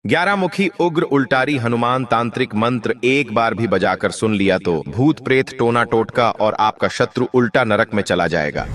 11 मुखी उग्र उल्टारी हनुमान तांत्रिक मंत्र एक बार भी बजाकर सुन लिया तो भूत प्रेत टोना टोटका और आपका शत्रु उल्टा नरक में चला जाएगा।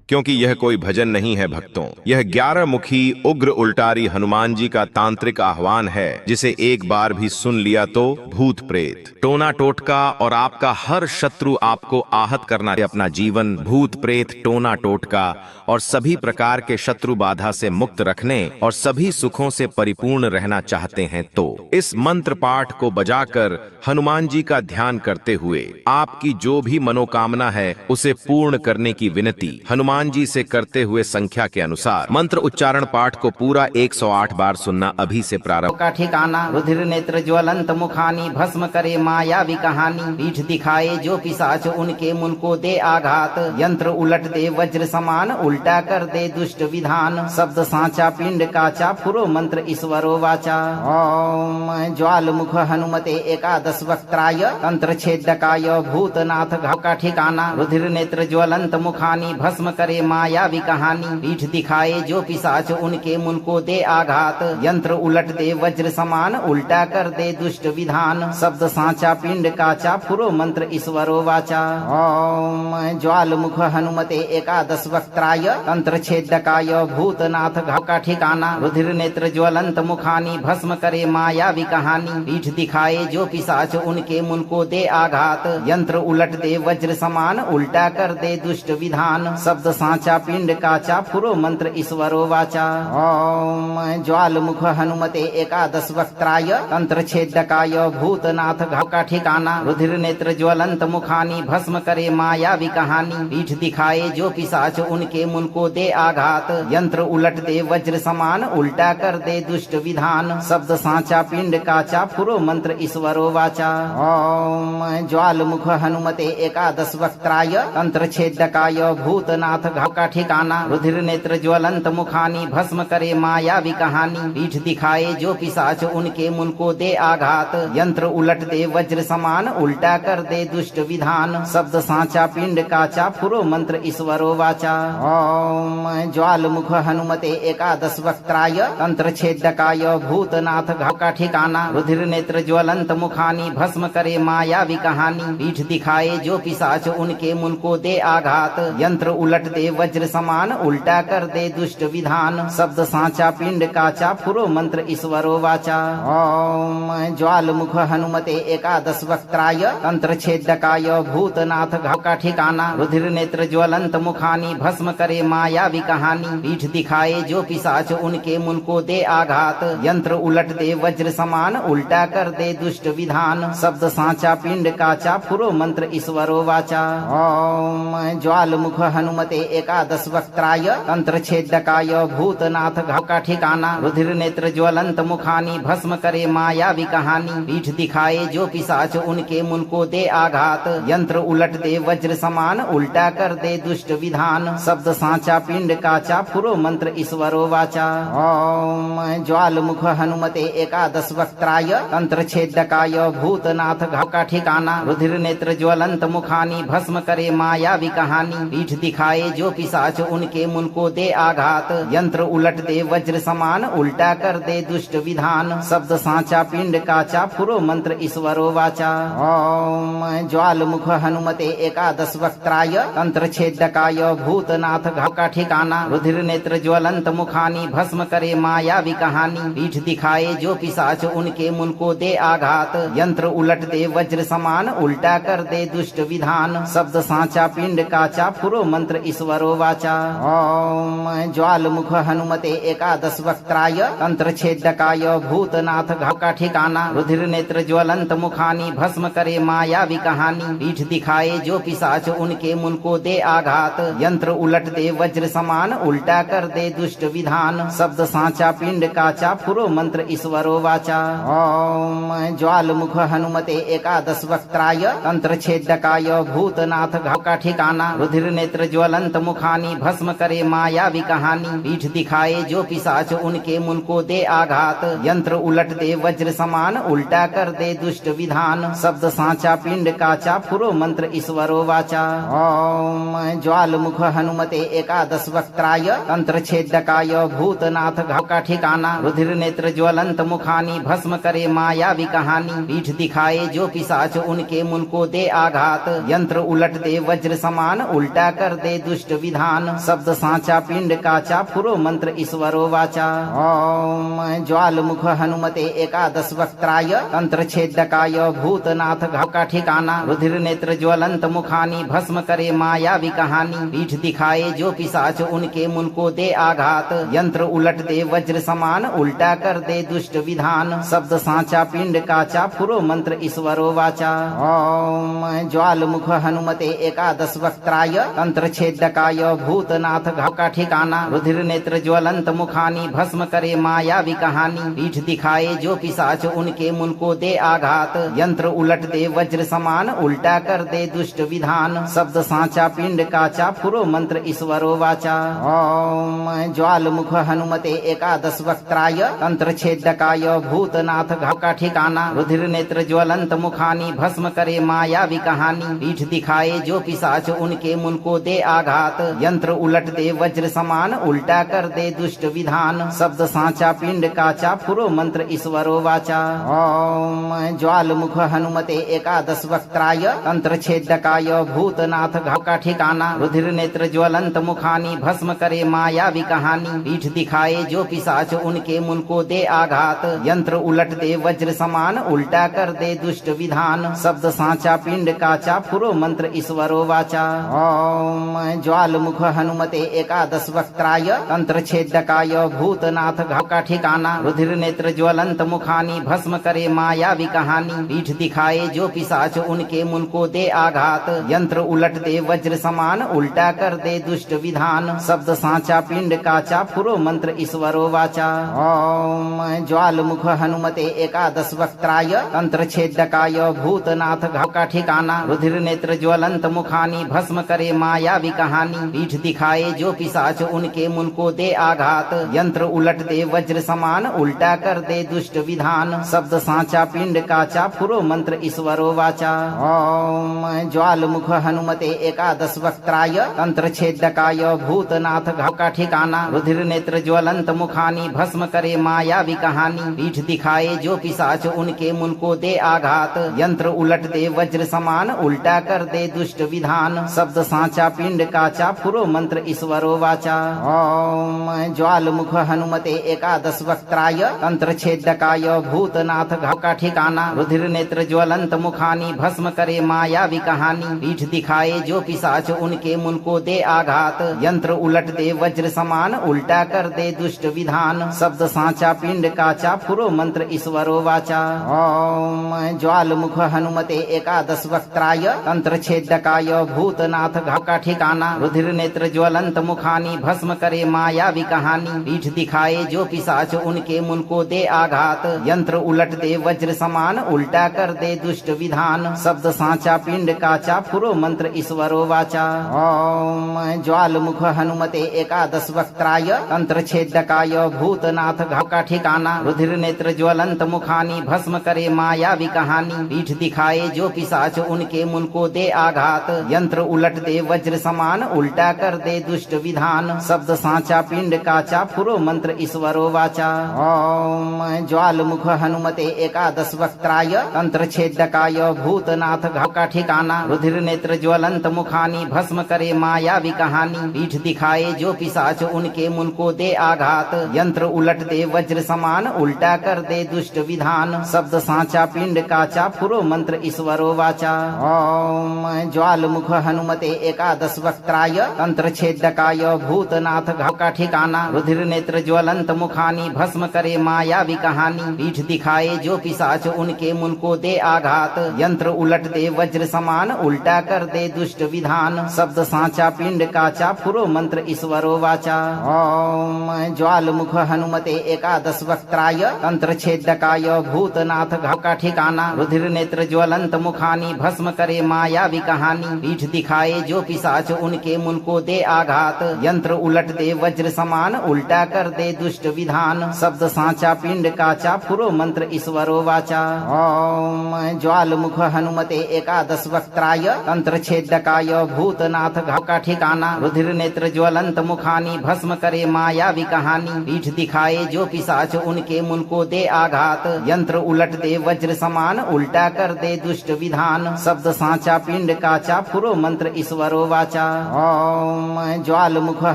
क्योंकि यह कोई भजन नहीं है भक्तों, यह 11 मुखी उग्र उल्टारी हनुमान जी का तांत्रिक आह्वान है, जिसे एक बार भी सुन लिया तो भूत प्रेत टोना टोटका और आपका हर शत्रु आपको आहत करना अपना जीवन भूत प्रेत टोना टोटका और सभी प्रकार के शत्रु बाधा से मुक्त रखने और सभी सुखों से परिपूर्ण रहना चाहते हैं तो इस मंत्र पाठ को बजाकर हनुमान जी का ध्यान करते हुए आपकी जो भी मनोकामना है उसे पूर्ण करने की विनती हनुमान जी से करते हुए संख्या के अनुसार मंत्र उच्चारण पाठ को पूरा 108 बार सुनना अभी से प्रारंभ। का ठिकाना रुधिर नेत्र ज्वलंत मुखानी भस्म करे मायावी कहानी पीठ दिखाए जो पिशाच उनके मुन को दे आघात यंत्र उलट दे वज्र समान उल्टा कर दे दुष्ट विधान शब्द सांचा पिंड काचा फुरो मंत्र ईश्वरो वाचा ओम ज्वाल मुख हनुमते एकादश वक्त्राय तंत्र छेदकाय भूतनाथ घाव का ठिकाना रुधिर नेत्र ज्वलंत मुखानी भस्म करे मायावी कहानी पीठ दिखाए जो पिशाच उनके मुन को दे आघात यंत्र उलट दे वज्र समान उल्टा कर दे दुष्ट विधान शब्द सांचा पिंड काचा फुरो मंत्र ईश्वरो वाचा ओम ज्वाल मुख हनुमते एकादश वक्त्राय तंत्र छेदकाय भूतनाथ घाव का ठिकाना रुधिर नेत्र ज्वलंत मुखानी भस्म करे मायावी कहानी पीठ दिखाए जो पिशाच उनके मुन को दे आघात यंत्र उलट दे वज्र समान उल्टा कर दे दुष्ट विधान शब्द सांचा पिंड काचा फुरो मंत्र ईश्वरो वाचा ओम ज्वाल मुख हनुमते एकादश वक्त्राय तंत्र छेदकाय भूतनाथ घाव का ठिकाना रुधिर नेत्र ज्वलंत मुखानी भस्म करे मायावी कहानी पीठ दिखाए जो पिशाच उनके मुन को दे आघात यंत्र उलट दे वज्र समान उल्टा कर दे दुष्ट विधान शब्द सांचा पिंड काचा फुरो मंत्र ईश्वरो वाचा ओम ज्वाल मुख हनुमते एकादश वक्त्राय तंत्र छेदकाय भूतनाथ घाव का ठिकाना रुधिर नेत्र ज्वलंत मुखानी भस्म करे मायावी कहानी पीठ दिखाए जो पिशाच उनके मुन को दे आघात यंत्र उलट दे वज्र समान उल्टा कर दे दुष्ट विधान शब्द सांचा पिंड काचा फुरो मंत्र ईश्वरो वाचा ओम ज्वाल मुख हनुमते एकादश वक्त्राय तंत्र छेदकाय भूतनाथ घाव का ठिकाना रुधिर नेत्र ज्वलंत मुखानी भस्म करे मायावी कहानी पीठ दिखाए जो पिशाच उनके मुन को दे आघात यंत्र उलट दे वज्र समान उल्टा कर दे दुष्ट विधान शब्द सांचा पिंड काचा फुरो मंत्र ईश्वरो वाचा ओम ज्वाल मुख हनुमते एकादश वक्त्राय तंत्र छेदकाय भूतनाथ घाव का ठिकाना रुधिर नेत्र ज्वलंत मुखानी भस्म करे मायावी कहानी पीठ दिखाए जो पिशाच उनके मुन को दे आघात यंत्र उलट दे वज्र समान उल्टा कर दे दुष्ट विधान शब्द सांचा पिंड काचा फुरो मंत्र ईश्वरो वाचा ओम ज्वाल मुख हनुमते एकादश वक्त्राय तंत्र छेदकाय भूतनाथ घाव का ठिकाना रुधिर नेत्र ज्वलंत मुखानी भस्म करे मायावी कहानी पीठ दिखाए जो पिशाच उनके मुन को दे आघात यंत्र उलट दे वज्र समान उल्टा कर दे दुष्ट विधान शब्द सांचा पिंड काचा फुरो मंत्र ईश्वरो वाचा ओम ज्वाल मुख हनुमते एकादश वक्त्राय तंत्र छेदकाय भूतनाथ घाव का ठिकाना रुधिर नेत्र ज्वलंत मुखानी भस्म करे मायावी कहानी पीठ दिखाए जो पिशाच उनके मुन को दे आघात यंत्र उलट दे वज्र समान उल्टा कर दे दुष्ट विधान शब्द सांचा पिंड काचा फुरो मंत्र ईश्वरो वाचा ओम ज्वाल मुख हनुमते एकादश वक्त्राय तंत्र छेदकाय भूतनाथ घाव का ठिकाना रुधिर नेत्र ज्वलंत मुखानी भस्म करे मायावी कहानी पीठ दिखाए जो पिशाच उनके मुन को दे आघात यंत्र उलट दे वज्र समान उल्टा कर दे दुष्ट विधान शब्द सांचा पिंड काचा फुरो मंत्र ईश्वरो वाचा ओम ज्वाल मुख हनुमते एकादश वक्त्राय तंत्र छेदकाय भूतनाथ घाव का ठिकाना रुधिर नेत्र ज्वलंत मुखानी भस्म करे मायावी कहानी पीठ दिखाए जो पिशाच उनके मुन को दे आघात यंत्र उलट दे वज्र समान उल्टा कर दे दुष्ट विधान शब्द सांचा पिंड काचा फुरो मंत्र ईश्वरो वाचा ओम ज्वाल मुख हनुमते एकादश वक्त्राय तंत्र छेदकाय भूतनाथ घाव का ठिकाना रुधिर नेत्र ज्वलंत मुखानी भस्म करे मायावी कहानी पीठ दिखाए जो पिशाच उनके मुन को दे आघात यंत्र उलट दे वज्र समान उल्टा कर दे दुष्ट विधान शब्द सांचा पिंड काचा फुरो मंत्र ईश्वरो वाचा ओम ज्वाल मुख हनुमते एकादश वक्त्राय तंत्र छेदकाय भूतनाथ घाव का ठिकाना रुधिर नेत्र ज्वलंत मुखानी भस्म करे मायावी कहानी पीठ दिखाए जो पिशाच उनके मुन को दे आघात यंत्र उलट दे वज्र समान उल्टा कर दे दुष्ट विधान शब्द सांचा पिंड काचा फुरो मंत्र ईश्वरो वाचा ओम ज्वाल मुख हनुमते एकादश वक्त्राय तंत्र छेदकाय भूतनाथ घाव का ठिकाना रुधिर नेत्र ज्वलंत मुखानी भस्म करे मायावी कहानी पीठ दिखाए जो पिशाच उनके मुन को दे आघात यंत्र उलट दे वज्र समान उल्टा कर दे दुष्ट विधान शब्द सांचा पिंड काचा फुरो मंत्र ईश्वरो वाचा ओम ज्वाल मुख हनुमते एकादश वक्त्राय तंत्र छेदकाय भूतनाथ घाव का ठिकाना रुधिर नेत्र ज्वलंत मुखानी भस्म करे मायावी कहानी पीठ दिखाए जो पिशाच उनके मुन को दे आघात यंत्र उलट दे वज्र समान उल्टा कर दे दुष्ट विधान शब्द सांचा पिंड काचा फुरो मंत्र ईश्वरो वाचा ओम ज्वाल मुख हनुमते एकादश वक्त्राय तंत्र छेदकाय भूतनाथ घाव का ठिकाना रुधिर नेत्र ज्वलंत मुखानी भस्म करे मायावी कहानी पीठ दिखाए जो पिशाच उनके मुन को दे आघात यंत्र उलट दे वज्र समान उल्टा कर दे दुष्ट विधान शब्द सांचा पिंड काचा फुरो मंत्र ईश्वरो वाचा ओम ज्वाल मुख हनुमते एकादश वक्त्राय तंत्र छेदकाय भूतनाथ घाव का ठिकाना रुधिर नेत्र ज्वलंत मुखानी भस्म करे मायावी कहानी पीठ दिखाए जो पिशाच उनके मुन को दे आघात यंत्र उलट दे वज्र समान उल्टा कर दे दुष्ट विधान शब्द सांचा पिंड काचा फुरो मंत्र ईश्वरो वाचा ओम ज्वाल मुख हनुमते एकादश वक्त्राय तंत्र छेदकाय भूतनाथ घाव का ठिकाना रुधिर नेत्र ज्वलंत मुखानी भस्म करे मायावी कहानी पीठ दिखाए जो पिशाच उनके मुन को दे आघात यंत्र उलट दे वज्र समान उल्टा कर दे दुष्ट विधान शब्द सांचा पिंड काचा फुरो मंत्र ईश्वरो वाचा ओम ज्वाल मुख हनुमते एकादश वक्त्राय तंत्र छेदकाय भूतनाथ घाव का ठिकाना रुधिर नेत्र ज्वलंत मुखानी भस्म करे मायावी कहानी पीठ दिखाए जो पिशाच उनके मुन को दे आघात यंत्र उलट दे वज्र समान उल्टा कर दे दुष्ट विधान शब्द सांचा पिंड काचा फुरो मंत्र ईश्वरो वाचा ओम ज्वाल मुख हनुमते एकादश वक्त्राय तंत्र छेदकाय भूतनाथ घाव का ठिकाना रुधिर नेत्र ज्वलंत मुखानी भस्म करे मायावी कहानी पीठ दिखाए जो पिशाच उनके मुन को दे आघात यंत्र उलट दे वज्र समान उल्टा कर दे दुष्ट विधान शब्द सांचा पिंड काचा फुरो मंत्र ईश्वरो वाचा ओम ज्वाल मुख हनुमते एकादश वक्त्राय तंत्र छेदकाय भूतनाथ घाव का ठिकाना रुधिर नेत्र ज्वलंत मुखानी भस्म करे मायावी कहानी पीठ दिखाए जो पिशाच उनके मुन को दे आघात यंत्र उलट दे वज्र समान उल्टा कर दे दुष्ट विधान शब्द सांचा पिंड काचा फुरो मंत्र ईश्वरो वाचा ओम ज्वाल मुख हनुमते एकादश वक्त्राय तंत्र छेदकाय भूतनाथ घाव का ठिकाना रुधिर नेत्र ज्वलंत मुखानी भस्म करे मायावी कहानी पीठ दिखाए जो पिशाच उनके मुन को दे आघात यंत्र उलट दे वज्र समान उल्टा कर दे दुष्ट विधान शब्द सांचा पिंड काचा फुरो मंत्र ईश्वरो वाचा ओम ज्वाल मुख हनुमते एकादश वक्त्राय तंत्र छेदकाय भूतनाथ घाव का ठिकाना रुधिर नेत्र ज्वलंत मुखानी भस्म करे मायावी कहानी पीठ दिखाए जो पिशाच उनके मुन को दे आघात यंत्र उलट दे वज्र समान उल्टा कर दे दुष्ट विधान शब्द सांचा पिंड काचा फुरो मंत्र ईश्वरो वाचा ओम ज्वाल मुख हनुमते एकादश वक्त्राय तंत्र छेदकाय भूतनाथ घाव का ठिकाना रुधिर नेत्र ज्वलंत मुखानी भस्म करे मायावी कहानी पीठ दिखाए जो पिशाच उनके मुन को दे आघात यंत्र उलट दे वज्र समान उल्टा कर दे दुष्ट विधान शब्द सांचा पिंड काचा फुरो मंत्र ईश्वरो वाचा ओम ज्वाल मुख हनुमते एकादश वक्त्राय तंत्र छेदकाय भूतनाथ घाव का ठिकाना रुधिर नेत्र ज्वलंत मुखानी भस्म करे मायावी कहानी पीठ दिखाए जो पिशाच उनके मुन को दे आघात यंत्र उलट दे वज्र समान उल्टा कर दे दुष्ट विधान शब्द सांचा पिंड काचा फुरो मंत्र ईश्वरो वाचा ओम ज्वाल मुख हनुमते एकादश वक्त्राय तंत्र छेदकाय भूतनाथ घाव का ठिकाना रुधिर नेत्र ज्वलंत मुखानी भस्म करे मायावी कहानी पीठ दिखाए जो पिशाच उनके मुन को दे आघात यंत्र उलट दे वज्र समान उल्टा कर दे दुष्ट विधान शब्द सांचा पिंड काचा फुरो मंत्र ईश्वरो वाचा। ओम ज्वालमुख हनुमते एकादश वक्त्राय तंत्र छेदकाय भूतनाथ घाव का ठिकाना। रुधिर नेत्र ज्वलंत मुखानी भस्म करे मायावी कहानी। पीठ दिखाए जो पिशाच उनके मुन को दे आघात। यंत्र उलट दे वज्र समान उल्टा कर दे दुष्ट विधान। शब्द सांचा पिंड काचा फुरो मंत्र ईश्वरो वाचा। ओम ज्वालमुख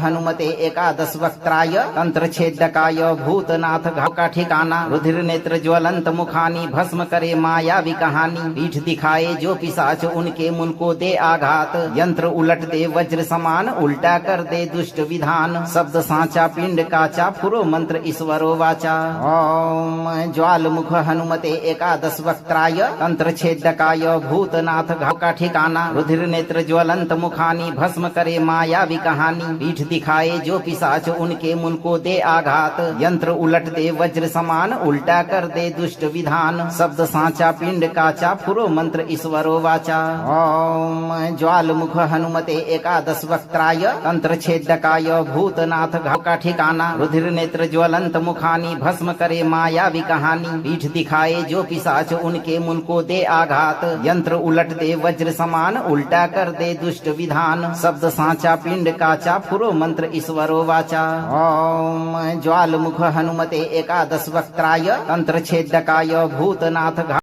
हनुमते एकादश वक्त्राय तंत्र छेदकाय भूतनाथ घाव का ठिकाना। रुधिर नेत्र ज्वलंत मुखानी भस्म करे मायावी कहानी। पीठ दिखाए जो पिशाच उनके मुन को दे आघात। यंत्र उलट दे वज्र समान उल्टा कर दे दुष्ट विधान। शब्द सांचा पिंड काचा फुरो मंत्र ईश्वरो वाचा। ओम ज्वालमुख हनुमते एकादश वक्त्राय तंत्र छेदकाय भूतनाथ घाव का ठिकाना। रुधिर नेत्र ज्वलंत मुखानी भस्म करे मायावी कहानी। पीठ दिखाए जो पिशाच उनके मुन को दे आघात। यंत्र उलट दे वज्र समान उल्टा कर दे दुष्ट विधान। शब्द सांचा पिंड काचा फुरो मंत्र ईश्वरो वाचा। ओम ज्वालमुख हनुमते एकादश वक्त्राय तंत्र छेदकाय भूतनाथ घाव का ठिकाना। रुधिर नेत्र ज्वलंत मुखानी भस्म करे मायावी कहानी। पीठ दिखाए जो पिशाच उनके मुन को दे आघात। यंत्र उलट दे वज्र समान उल्टा कर दे दुष्ट विधान। शब्द सांचा पिंड काचा फुरो मंत्र ईश्वरो वाचा। ओम ज्वालमुख हनुमते एकादश वक्त्राय तंत्र छेदकाय भूतनाथ घाव